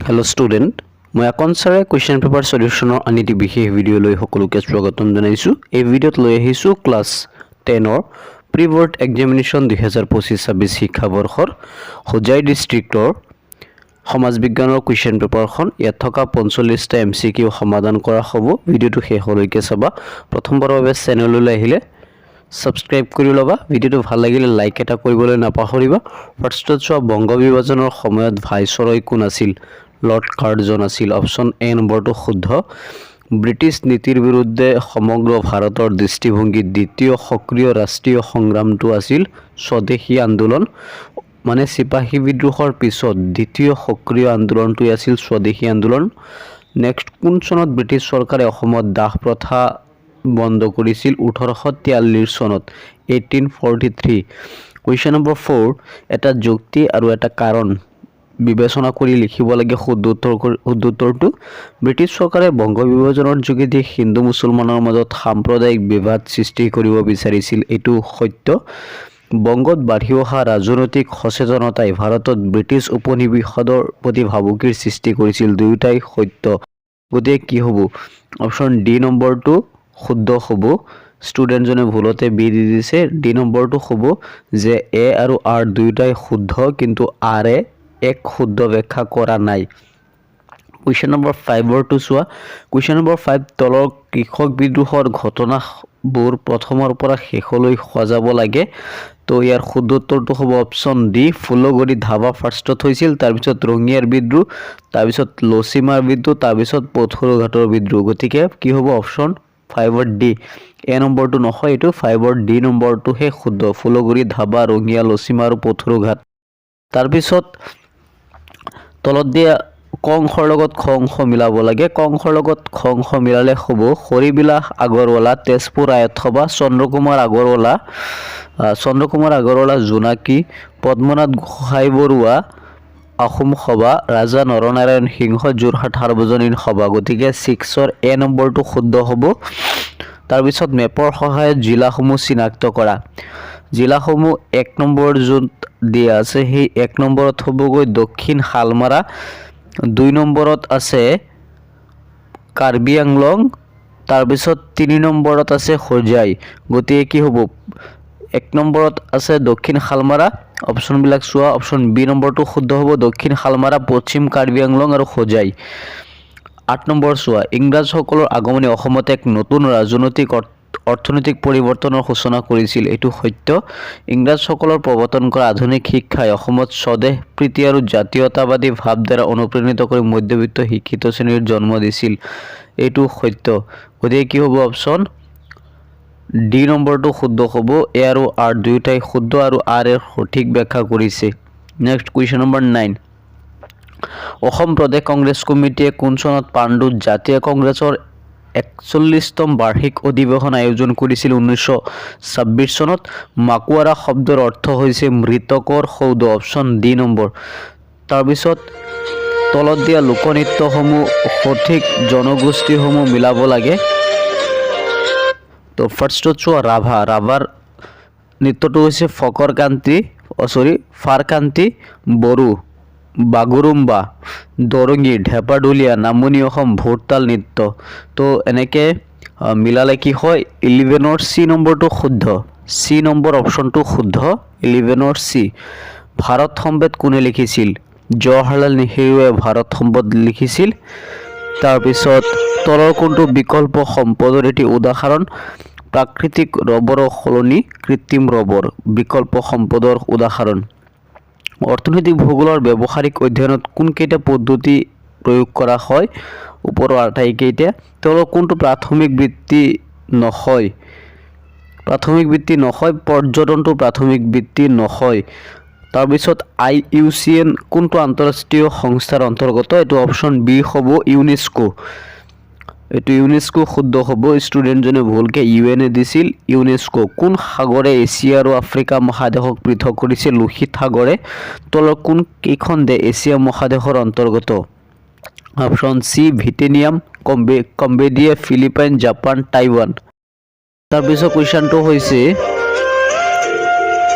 Hello student मैं आकन सारे question paper सल्यूशनर आनिटी विशेष video লৈ সকলোকে স্বাগতম জনাইছো। এই ভিডিওত লৈ আহিছো ক্লাস 10 ৰ প্ৰি বোৰ্ড এক্সামিনেশন 2025-26 শিক্ষাবৰ্ষৰ হোজাই ডিস্ট্ৰিক্টৰ সমাজ বিজ্ঞানৰ কুৱেশ্যন পেপাৰখন ইয়াত থকা 45টা এমসিকিউ সমাধান কৰা হ'ব। ভিডিওটো শেষলৈকে চাবা। প্ৰথমবাৰৰ বাবে চেনেললৈ আহিলে সাবস্ক্ৰাইব কৰি লবা। ভিডিওটো ভাল লাগিলে লাইক এটা কৰিবলৈ নাপাহৰিবা। ফাৰ্ষ্টত চোৱা বংগ বিভাজনৰ সময়ত ভাইসৰয় কোন আছিল? লৰ্ড কাৰ্জন আছিল। অপশন এ নম্বৰটো শুদ্ধ। ব্ৰিটিছ নীতিৰ বিৰুদ্ধে সমগ্ৰ ভাৰতৰ দৃষ্টিভংগী দ্বিতীয় সক্ৰিয় ৰাষ্ট্ৰীয় সংগ্ৰামটো আছিল স্বদেশী আন্দোলন। মানে সিপাহী বিদ্ৰোহৰ পিছত দ্বিতীয় সক্ৰিয় আন্দোলনটো আছিল স্বদেশী আন্দোলন। নেক্সট কোন চনত ব্ৰিটিছ চৰকাৰে অসমত দাহ প্ৰথা বন্ধ কৰিছিল? 1843 চনত 1843। কুৱেশ্যন নম্বৰ 4 এটা যুক্তি আৰু এটা কাৰণ বিবেচনা কৰি লিখিব লাগে শুদ্ধ উত্তৰটো। ব্ৰিটিছ চৰকাৰে বংগ বিভাজনৰ যোগেদি হিন্দু মুছলমানৰ মাজত সাম্প্ৰদায়িক বিবাদ সৃষ্টি কৰিব বিচাৰিছিল, এইটো সত্য। বংগত বাঢ়ি অহা ৰাজনৈতিক সচেতনতাই ভাৰতত ব্ৰিটিছ উপনিবেশৰ প্ৰতি ভাবুকিৰ সৃষ্টি কৰিছিল, দুয়োটাই সত্য। গতিকে কি হ'ব? অপশ্যন ডি নম্বৰটো শুদ্ধ হ'ব। ষ্টুডেণ্টজনে ভুলতে বি দি দিছে। ডি নম্বৰটো হ'ব যে এ আৰু আৰ দুয়োটাই শুদ্ধ, কিন্তু আৰ এ এক শুদ্ধ ব্যাখ্যা কৰা নাই। কুৱেশ্যন নম্বৰ 5ৰটো চোৱা। কুৱেশ্যন নম্বৰ 5 তলৰ কৃষক বিদ্ৰোহৰ ঘটনাবোৰ প্ৰথমৰ পৰা শেষলৈ সজাব লাগে। তো ইয়াৰ শুদ্ধ উত্তৰটো হ'ব অপশ্যন ডি ফুলগড়ি ধাবা ফাৰ্ষ্টত হৈছিল, তাৰপিছত ৰঙিয়াৰ বিদ্ৰোহ, তাৰপিছত লচিমাৰ বিদ্ৰোহ, তাৰপিছত পথৰুঘাটৰ বিদ্ৰোহ। গতিকে কি হ'ব? Option 5ৰ D. এ নম্বৰটো নহয়, এইটো 5ৰ ডি নম্বৰটোহে শুদ্ধ। ফুলগড়ি ধাবা, ৰঙিয়া, লচিমা আৰু পথৰুঘাট। তাৰপিছত তলত দিয়া ক অংশৰ লগত খ অংশ মিলাব লাগে। ক অংশৰ লগত খ অংশ মিলালে হ'ব হৰিবিলাস আগৰৱালা তেজপুৰ আয়ত সভা, চন্দ্ৰকুমাৰ আগৰৱালা জোনাকী, পদ্মনাথ গোহাঁই বৰুৱা আহোম সভা, ৰাজা নৰনাৰায়ণ সিংহ যোৰহাট সাৰ্বজনীন সভা। গতিকে 6ৰ এ নম্বৰটো শুদ্ধ হ'ব। তাৰপিছত মেপৰ সহায়ত জিলাসমূহ চিনাক্ত কৰা। জিলাসমূহ 1 নম্বৰ যোন দিয়া আছে সেই 1 নম্বৰত হ'বগৈ দক্ষিণ শালমাৰা, 2 নম্বৰত আছে কাৰ্বি আংলং, তাৰপিছত 3 নম্বৰত আছে হোজাই। গতিকে কি হ'ব? 1 নম্বৰত আছে দক্ষিণ শালমাৰা। অপশ্যনবিলাক চোৱা। অপশ্যন বি নম্বৰটো শুদ্ধ হ'ব, দক্ষিণ শালমাৰা, পশ্চিম কাৰ্বি আংলং আৰু হোজাই। 8 নম্বৰ চোৱা। ইংৰাজসকলৰ আগমনে অসমত এক নতুন ৰাজনৈতিক অৰ্থনৈতিক পৰিৱৰ্তনৰ সূচনা কৰিছিল, এইটো সত্য। ইংৰাজসকলৰ প্ৰৱৰ্তন কৰা আধুনিক শিক্ষাই অসমত স্বদেশ প্ৰীতি আৰু জাতীয়তাবাদী ভাৱ দ্বাৰা অনুপ্ৰাণিত কৰি মধ্যবিত্ত শিক্ষিত শ্ৰেণীৰ জন্ম দিছিল, এইটো সত্য। গতিকে কি হ'ব? অপশ্যন ডি নম্বৰটো শুদ্ধ হ'ব। এ আৰু আৰ দুয়োটাই শুদ্ধ আৰু আৰ এৰ সঠিক ব্যাখ্যা কৰিছে। Next question number 9। অসম প্ৰদেশ কংগ্ৰেছ কমিটিয়ে কোন চনত পাণ্ডুত জাতীয় কংগ্ৰেছৰ 41তম বাৰ্ষিক অধিৱেশন আয়োজন কৰিছিল? 1926 চনত। মাকুৱাৰা শব্দৰ অৰ্থ হৈছে মৃতকৰ সৌধ, অপশ্যন ডি নম্বৰ। তাৰপিছত তলত দিয়া লোকনৃত্যসমূহ সঠিক জনগোষ্ঠীসমূহ মিলাব লাগে। তো ফাৰ্ষ্টত চোৱা ৰাভাৰ নৃত্যটো হৈছে ফাৰকান্তি বড়ো, বাগুৰুম্বা, দৰঙী, ঢেপাডুলীয়া, নামনি অসম, ভোৰতাল নৃত্য। তো এনেকৈ মিলালে কি হয়? 11ৰ চি নম্বৰটো শুদ্ধ। চি নম্বৰ অপশ্যনটো শুদ্ধ, 11ৰ চি। ভাৰত সম্বেদ কোনে লিখিছিল? জৱাহৰলাল নেহৰুৱে ভাৰত সম্বেদ লিখিছিল। তাৰপিছত তলৰ কোনটো বিকল্প সম্পদৰ এটি উদাহৰণ? প্ৰাকৃতিক ৰবৰৰ সলনি কৃত্ৰিম ৰবৰ বিকল্প সম্পদৰ উদাহৰণ। অৰ্থনৈতিক ভূগোলৰ ব্যৱহাৰিক অধ্যয়নত কোনকেইটা পদ্ধতি প্ৰয়োগ কৰা হয়? ওপৰৰ আটাইকেইটা। তলৰ কোনটো প্ৰাথমিক বৃত্তি নহয়? পৰ্যটনটো প্ৰাথমিক বৃত্তি নহয়। তাৰপিছত IUCN কোনটো আন্তঃৰাষ্ট্ৰীয় সংস্থাৰ অন্তৰ্গত? এইটো অপশ্যন বি হ'ব, ইউনেস্কো। এইটো ইউনেস্কো শুদ্ধ হ'ব। ষ্টুডেণ্টজনে ভুলকৈ UN দিছিল, ইউনেস্কো। কোন সাগৰে এছিয়া আৰু আফ্ৰিকা মহাদেশক পৃথক কৰিছে? লোহিত সাগৰে। তলৰ কোন কেইখন দেশ এছিয়া মহাদেশৰ অন্তৰ্গত? Option C Vietnam, Cambodia, Philippines, Japan, Taiwan. তাৰপিছত কুৱেশ্যনটো হৈছে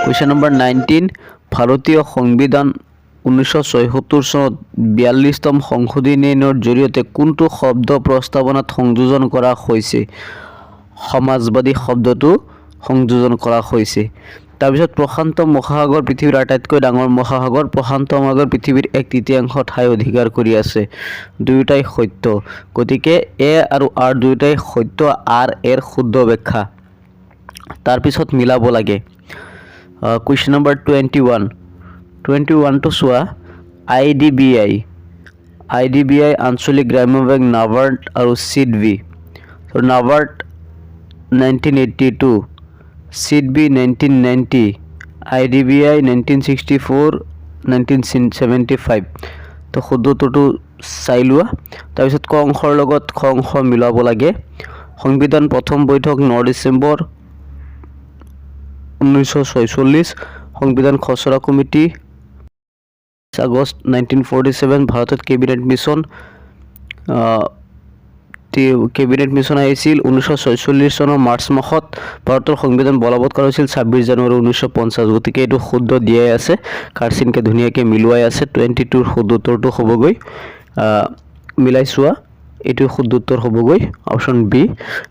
কুৱেশ্যন নম্বৰ 19। ভাৰতীয় সংবিধান 1976 চনত 42তম সংশোধনীৰ জৰিয়তে কোনটো শব্দ প্ৰস্তাৱনাত সংযোজন কৰা হৈছে সমাজবাদী শব্দটো সংযোজন কৰা হৈছে তাৰপিছত প্ৰশান্ত মহাসাগৰ পৃথিৱীৰ আটাইতকৈ ডাঙৰ মহাসাগৰ প্ৰশান্ত মহাসাগৰ পৃথিৱীৰ 1/3 ঠাই অধিকাৰ কৰি আছে দুয়োটাই সত্য গতিকে এ আৰু আৰ দুয়োটাই সত্য আৰ এৰ শুদ্ধ ব্যাখ্যা তাৰপিছত মিলাব লাগে কুৱেশ্যন নম্বৰ 21 to চোৱা IDBI আঞ্চলিক গ্ৰাম্য বেংক নাবাৰ্ড আৰু চিডবি তো নাবাৰ্ড 1982 চিডবি 1990 IDBI 1964 1975 তো শুদ্ধটো চাই লোৱা তাৰপিছত ক অংশৰ লগত খ অংশ মিলাব লাগে সংবিধান প্ৰথম বৈঠক 9 ডিচেম্বৰ 1946 সংবিধান খচৰা কমিটি আগষ্ট 1947 ভাৰতত কেবিনেট মিছন আহিছিল 1946 চনৰ মাৰ্চ মাহত ভাৰতৰ সংবিধান বলবৎ কৰা হৈছিল 26 জানুৱাৰী 1950 গতিকে এইটো শুদ্ধ দিয়াই আছে কাৰচিনকে ধুনীয়াকৈ মিলুৱাই আছে 22ৰ শুদ্ধ উত্তৰটো হ'বগৈ মিলাই চোৱা এইটো শুদ্ধ উত্তৰ হ'বগৈ অপশ্যন বি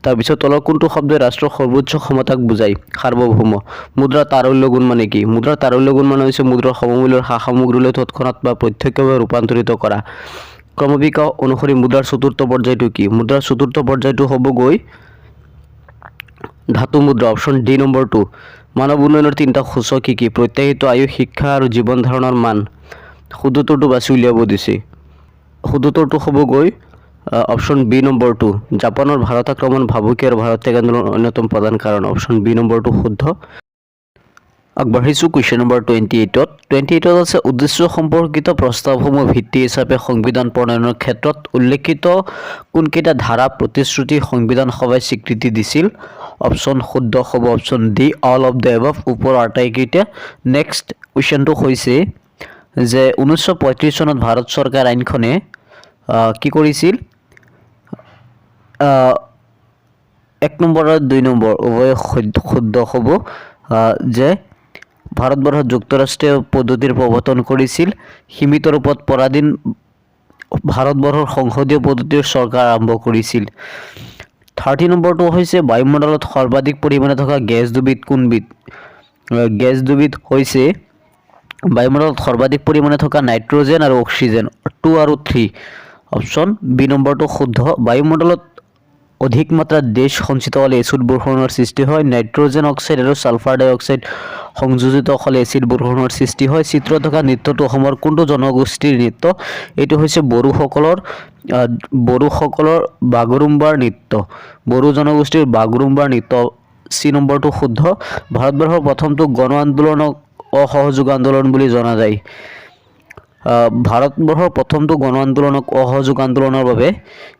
তাৰপিছত তলৰ কোনটো শব্দই ৰাষ্ট্ৰৰ সৰ্বোচ্চ ক্ষমতাক বুজায় সাৰ্বভৌম মুদ্ৰা তাৰল্য গুণ মানে কি মুদ্ৰা তাৰল্য গুণ মানে হৈছে মুদ্ৰাৰ সমমূল্যৰ সামগ্ৰীলৈ তৎক্ষণাৎ বা প্ৰত্যক্ষভাৱে ৰূপান্তৰিত কৰা ক্ৰমবিকাশ অনুসৰি মুদ্ৰাৰ চতুৰ্থ পৰ্যায়টো কি মুদ্ৰাৰ চতুৰ্থ পৰ্যায়টো হ'বগৈ ধাতু মুদ্ৰা অপশ্যন ডি নম্বৰ 2 মানৱ উন্নয়নৰ তিনিটা সূচক কি প্ৰত্যাশিত আয়ু শিক্ষা আৰু জীৱন ধাৰণৰ মান শুদ্ধ উত্তৰটো বাছি উলিয়াব দিছে শুদ্ধ উত্তৰটো হ'বগৈ অপশ্যন বি নম্বৰ 2 জাপানৰ ভাৰত আক্ৰমণ ভাবুকি আৰু ভাৰত ত্যাগ আন্দোলনৰ অন্যতম প্ৰধান কাৰণ অপশ্যন বি নম্বৰটো শুদ্ধ আগবাঢ়িছোঁ কুৱেশ্যন নম্বৰ 28ত আছে উদ্দেশ্য সম্পৰ্কিত প্ৰস্তাৱসমূহ ভিত্তি হিচাপে সংবিধান প্ৰণয়নৰ ক্ষেত্ৰত উল্লেখিত কোনকেইটা ধাৰা প্ৰতিশ্ৰুতি সংবিধান সভাই স্বীকৃতি দিছিল অপশ্যন শুদ্ধ হ'ব option D all of the above ওপৰৰ আটাইকেইটা নেক্সট কুৱেশ্যনটো হৈছে যে 1935 চনত ভাৰত চৰকাৰ আইনখনে কি কৰিছিল 1 নম্বৰ আৰু 2 নম্বৰ উভয় শুদ্ধ হ'ব যে ভাৰতবৰ্ষত যুক্তৰাষ্ট্ৰীয় পদ্ধতিৰ প্ৰৱৰ্তন কৰিছিল সীমিত ৰূপত পৰাধীন ভাৰতবৰ্ষৰ সংসদীয় পদ্ধতিৰ চৰকাৰ আৰম্ভ কৰিছিল 30 নম্বৰটো হৈছে বায়ুমণ্ডলত সৰ্বাধিক পৰিমাণে থকা গেছ দুবিধ কোনবিধ গেছ দুবিধ হৈছে বায়ুমণ্ডলত সৰ্বাধিক পৰিমাণে থকা নাইট্ৰজেন আৰু অক্সিজেন 2 আৰু 3 অপশ্যন বি নম্বৰটো শুদ্ধ বায়ুমণ্ডলত অধিক মাত্ৰাত গেছ সঞ্চিত হ'লে এচিড বৰষুণৰ সৃষ্টি হয় নাইট্ৰজেন অক্সাইড আৰু ছালফাৰ ডাই অক্সাইড সংযোজিত হ'লে এচিড বৰষুণৰ সৃষ্টি হয় চিত্ৰত থকা নৃত্যটো অসমৰ কোনটো জনগোষ্ঠীৰ নৃত্য এইটো হৈছে বড়োসকলৰ বাগৰুম্বাৰ নৃত্য বড়ো জনগোষ্ঠীৰ বাগৰুম্বাৰ নৃত্য চি নম্বৰটো শুদ্ধ ভাৰতবৰ্ষৰ প্ৰথমটো গণ আন্দোলনক অসহযোগ আন্দোলন বুলি জনা যায় ভাৰতবৰ্ষৰ প্ৰথমটো গণ আন্দোলনক অসহযোগ আন্দোলনৰ বাবে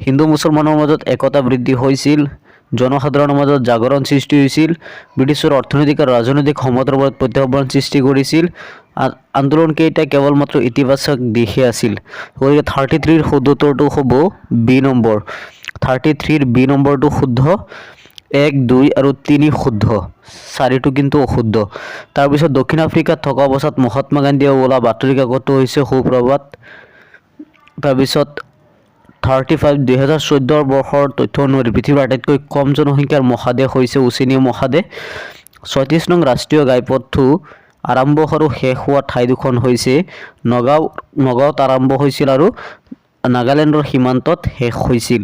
হিন্দু মুছলমানৰ মাজত একতা বৃদ্ধি হৈছিল জনসাধাৰণৰ মাজত জাগৰণ সৃষ্টি হৈছিল ব্ৰিটিছৰ অৰ্থনৈতিক আৰু ৰাজনৈতিক সমতাৰ ওপৰত প্ৰত্যাহ্বান সৃষ্টি কৰিছিল আন্দোলনকেইটা কেৱল মাত্ৰ ইতিবাচক দিশে আছিল গতিকে 33ৰ শুদ্ধ উত্তৰটো হ'ব বি নম্বৰ 33ৰ বি নম্বৰটো শুদ্ধ 1 2 আৰু 3 শুদ্ধ 4টো কিন্তু অশুদ্ধ তাৰপিছত দক্ষিণ আফ্ৰিকাত থকা অৱস্থাত মহাত্মা গান্ধীয়ে ওলোৱা বাতৰি কাকতটো হৈছে সুপ্ৰভাত তাৰপিছত 35 2014 বৰ্ষৰ তথ্য অনুসৰি পৃথিৱীৰ আটাইতকৈ কম জনসংখ্যাৰ মহাদেশ হৈছে ওচেনিয়া মহাদেশ 36 নং ৰাষ্ট্ৰীয় ঘাইপথটো আৰম্ভ আৰু শেষ হোৱা ঠাই দুখন হৈছে নগাঁৱত আৰম্ভ হৈছিল আৰু নাগালেণ্ডৰ সীমান্তত শেষ হৈছিল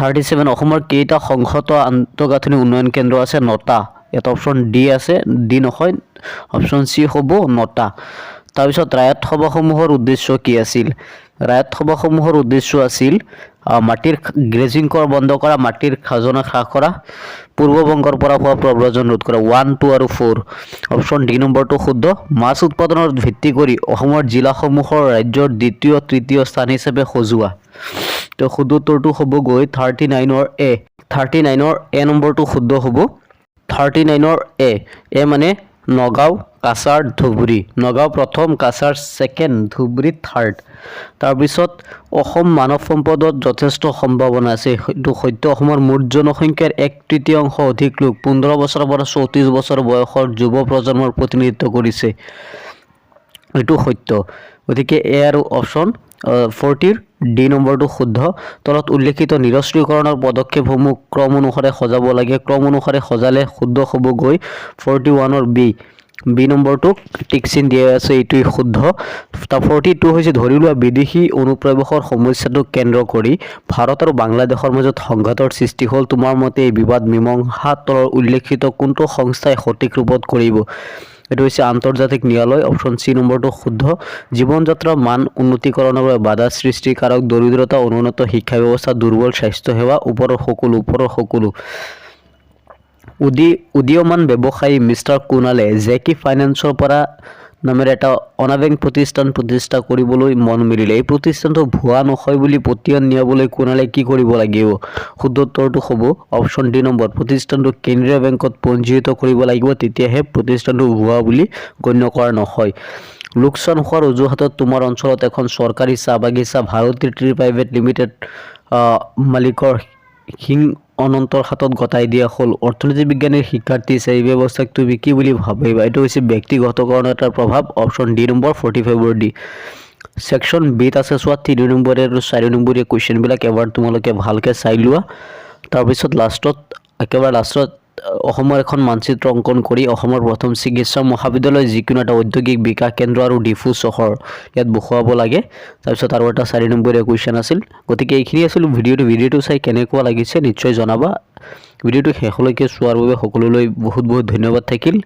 37 অসমৰ কেইটা সংহত আন্তঃগাঁথনি উন্নয়ন কেন্দ্ৰ আছে 9টা এটা অপশ্যন ডি আছে ডি নহয় অপশ্যন সি হ'ব 9টা তাৰপিছত ৰায়ত সভাসমূহৰ উদ্দেশ্য কি আছিল ৰায়ত সভাসমূহৰ উদ্দেশ্য আছিল মাটিৰ গ্ৰেজিং কৰ বন্ধ কৰা মাটিৰ খাজনা হ্ৰাস কৰা পূৰ্ববংগৰ পৰা হোৱা প্ৰব্ৰজন ৰোধ কৰা 1 2 আৰু 4 অপশ্যন ডি নম্বৰটো শুদ্ধ মাছ উৎপাদনৰ ভিত্তি কৰি অসমৰ জিলাসমূহৰ ৰাজ্যৰ দ্বিতীয় তৃতীয় স্থান হিচাপে সজোৱা তো শুদ্ধ উত্তৰটো হ'বগৈ 39ৰ এ নম্বৰটো শুদ্ধ হ'ব 39ৰ এ মানে নগাঁও কাছাৰ ধুবুৰী নগাঁও প্ৰথম কাছাৰ ছেকেণ্ড ধুবুৰী থাৰ্ড তাৰপিছত অসম মানৱ সম্পদত যথেষ্ট সম্ভাৱনা আছে এইটো সত্য অসমৰ মুঠ জনসংখ্যাৰ 1/3 অধিক লোক 15 বছৰৰ পৰা 34 বছৰ বয়সৰ যুৱ প্ৰজন্মৰ প্ৰতিনিধিত্ব কৰিছে এইটো সত্য গতিকে এ আৰু অপশ্যন 40ৰ ডি নম্বৰটো শুদ্ধ তলত উল্লেখিত নিৰস্ত্ৰীকৰণৰ পদক্ষেপসমূহ ক্ৰম অনুসাৰে সজাব লাগে ক্ৰম অনুসাৰে সজালে শুদ্ধ হ'বগৈ 41ৰ বি নম্বৰটো টিক চিন দিয়া আছে এইটোই শুদ্ধ 42 হৈছে ধৰি লোৱা বিদেশী অনুপ্ৰৱেশৰ সমস্যাটোক কেন্দ্ৰ কৰি ভাৰত আৰু বাংলাদেশৰ মাজত সংঘাতৰ সৃষ্টি হ'ল তোমাৰ মতে এই বিবাদ মীমাংসা তলৰ উল্লেখিত কোনটো সংস্থাই সঠিক ৰূপত কৰিব এইটো হৈছে আন্তৰ্জাতিক ন্যায়ালয় অপশ্যন সি নম্বৰটো শুদ্ধ জীৱন যাত্ৰা মান উন্নতিকৰণৰ বাবে বাধা সৃষ্টিকাৰক দৰিদ্ৰতা অনুন্নত শিক্ষা ব্যৱস্থা দুৰ্বল স্বাস্থ্য সেৱা ওপৰৰ সকলো উদীয়মান ব্যৱসায়ী মিষ্টাৰ কুণালে জেকি ফাইনেন্সৰ পৰা নামেৰে এটা অনাবেংক প্ৰতিষ্ঠান প্ৰতিষ্ঠা কৰিবলৈ মন মেলিলে এই প্ৰতিষ্ঠানটো ভুৱা নহয় বুলি পতিয়ন নিয়াবলৈ কুণালে কি কৰিব লাগিব শুদ্ধ উত্তৰটো হ'ব অপশ্যন ডি নম্বৰ প্ৰতিষ্ঠানটো কেন্দ্ৰীয় বেংকত পঞ্জীয়িত কৰিব লাগিব তেতিয়াহে প্ৰতিষ্ঠানটো ভুৱা বুলি গণ্য কৰা নহয় লোকচান হোৱাৰ অজুহাতত তোমাৰ অঞ্চলত এখন চৰকাৰী চাহ বাগিচা ভাৰতী ট্ৰী প্ৰাইভেট লিমিটেড মালিকৰ হিং অনন্তৰ হাতত গতাই দিয়া হ'ল অৰ্থনীতি বিজ্ঞানৰ শিক্ষাৰ্থী হিচাপে এই ব্যৱস্থাক তুমি কি বুলি ভাবিবা এইটো হৈছে ব্যক্তিগতকৰণৰ এটা প্ৰভাৱ option D number 45 D section বিত আছে চোৱা 3 নম্বৰ আৰু 4 নম্বৰীয়া কুৱেশ্যনবিলাক এবাৰ তোমালোকে ভালকে চাই লোৱা তাৰপিছত একেবাৰে লাষ্টত অসমৰ এখন মানচিত্ৰ অংকন কৰি অসমৰ প্ৰথম চিকিৎসা মহাবিদ্যালয় যিকোনো এটা ঔদ্যোগিক বিকাশ কেন্দ্ৰ আৰু ডিফু চহৰ ইয়াত বসুৱাব লাগে তাৰপিছত আৰু এটা 4 নম্বৰীয়া কুৱেশ্যন আছিল গতিকে এইখিনি আছিল ভিডিঅ'টো চাই কেনেকুৱা লাগিছে নিশ্চয় জনাবা ভিডিঅ'টো শেষলৈকে চোৱাৰ বাবে সকলোলৈ বহুত ধন্যবাদ থাকিল